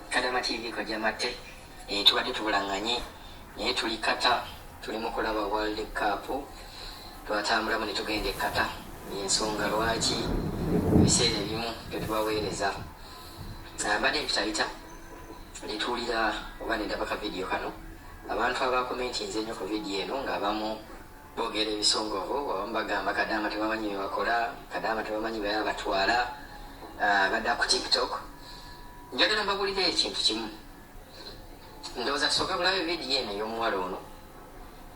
Kadama TV ko jamate tubadde tubulanganye naye tuli kata tuli mu kulaba World Cup twatambula mu tugende kata ensonga lwaki ebiseera ebimu tetubaweereza mbadde mpitayita lituulira oba nedaba ka vidiyo kano abantu abakomentinze nnyo ku vidiyo eno ng'abamu boogera ebisongovu abamu bagamba Kadama tebamanyi bye bakola, Kadama tebamanyi bye batwala badda ku TikTok. Njagala mbabulira ekintu kimu. Ndowooza tusooka kulaba vidiyo eno ey'omuwala ono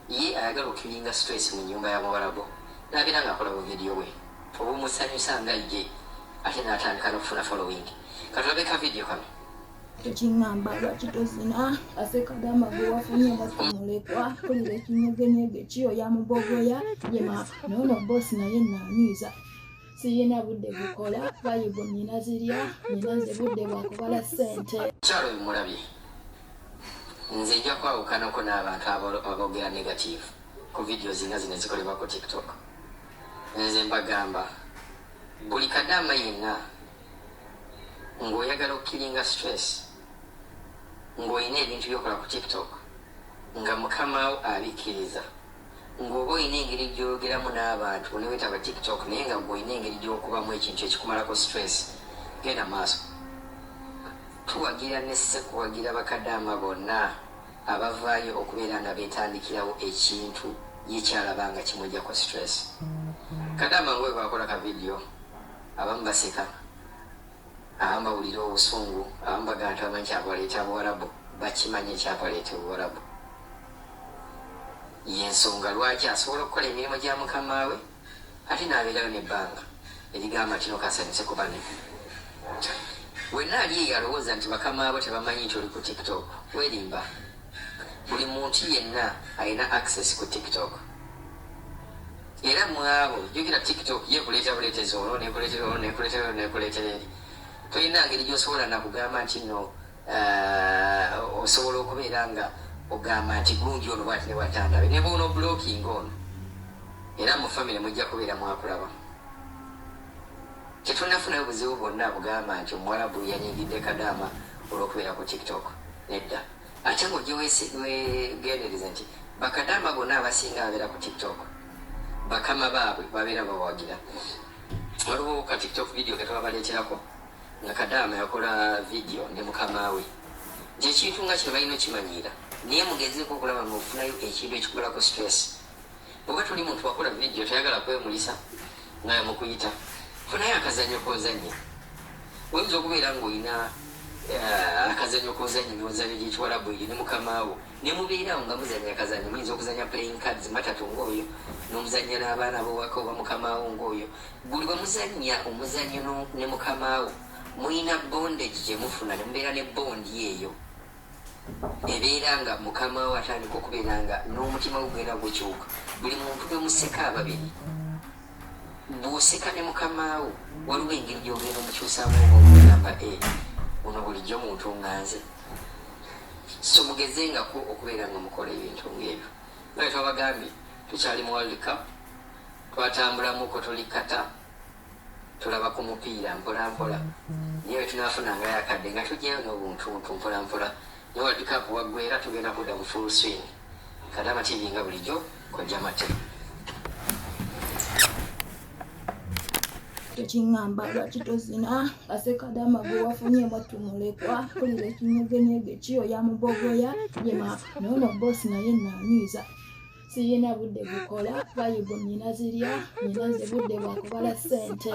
ye ayagala okulinga stress mu nnyumba ya Muwarabu n'abeera ng'akola bu vidiyo we obumusanyusa nga ye ate n'atandika n'okufuna following. Katulabe ka vidiyo kano. Tekingamba lwaki tozina ase Kadama gwe wafunye batumulekwa kulira ekinyegenyege kiyo yamubogoya yema nono bosi naye nanyiza siyina budde bukola bayibo nina zirya nina ze budde bwakubala ssente kyalo bimulabye nze nja kwawukanako n'abantu aboogera negative ku vidiyo zina zino zikolebwa ku TikTok. Nze mbagamba buli Kadama yenna ng'oyagala okukiringa stress ng'olina ebintu byokola ku TikTok nga mukamawo abikkiriza ng'oba olina engeri gy'oyogeramu n'abantu ne weetaba TikTok naye nga gw'olina engeri gy'okubamu ekintu ekikumalako stress, genda maaso. Tuwagira ne sekuwagira bakadama bonna abavaayo okubeera nga beetandikirawo ekintu ye kyalaba nga kimuggyako stress. Kadama ng'oyo bwakola ka vidiyo abamu baseka, abamu bawulira obusungu, abamu bagamba tabamanyi kyabaleeta Buwarabu, bakimanyi ekyabaleeta Buwarabu. Y'ensonga lwaki asobola okukola emirimu gya mukama we ate n'abeerayo n'ebbanga erigamba nti nokasanyuse ku banne. Wenna ali eyo alowooza nti bakama abo tebamanyi nti oli ku TikTok, weerimba. Buli muntu yenna alina access ku TikTok. Era mu abo jjukira TikTok ye kuleeta buleetezi olwo nekuleetera olwo nekuleetera olwo nekuleetera eri. Tolina ngeri gy'osobola nakugamba nti nno osobola okubeera nga ogamba nti gundi ono bwati ne watandabe ne bw'ono blocking ono era mu famire mujja kubeera mwakulaba. Tetunnafunayo buzibu bwonna bugamba nti Omuwarabu yanyigidde Kadama olw'okubeera ku TikTok, nedda. Ate ng'ojje weegendereza nti bakadama bonna abasinga abeera ku TikTok bakama baabwe babeera bawagira. Waliwo ka TikTok video ke twabaleeterako nga Kadama yakola vidiyo ne mukama we nti ekintu nga kino balina okimanyiira naye mugezeeko okulaba ngaofunayo ekintu ekikukolako stress. Bw'oba tuli muntu wakola vidiyo toyagala kwemulisa nga mukuyita, funayo akazannyo k'ozannya. Oyinza okubeera ng'olina akazannyo k'ozannya n'ozannya gy'ekiwarabu eri ne mukama wo ne mubeerawo nga muzannya akazannyo. Muyinza okuzannya playing cards matatu ng'oyo n'omuzannya n'abaana b'owaka oba mukama wo ng'oyo. Buli bwe muzannya omuzannyo ne mukama wo muyina bondage gye mufuna ne mubeera ne bondi eyo ebeera nga mukama wo atandika okubeera nga n'omutima gugenda gukyuka. Buli muntu gwe museka ababiri bw'oseka ne mukama wo waliwo engeri gy'ogenda omukyusaamu oba omugamba ono bulijjo muntu nga nze. So mugezengako okubeera nga mukola ebintu ng'ebyo. Naye twabagambye tukyali mu World Cup, twatambulamuko tuli kata tulaba ku mupiira mpola mpola naye bwe tunaafunangayo akadde nga tujjayo n'obuntuntu mpola mpola. Ne World Cup waggweera tugenda kudda mu full swing. Kadama TV nga bulijjo kojja mate. Tekingamba lwaki tozina ase Kadama gwe wafunye batumulekwa kulira ekinyegenyege kiyo yamubogoya yema nono bosi naye nanyiza siyina budde bukola bayibo nina zirya nina ze budde bwakubala ssente.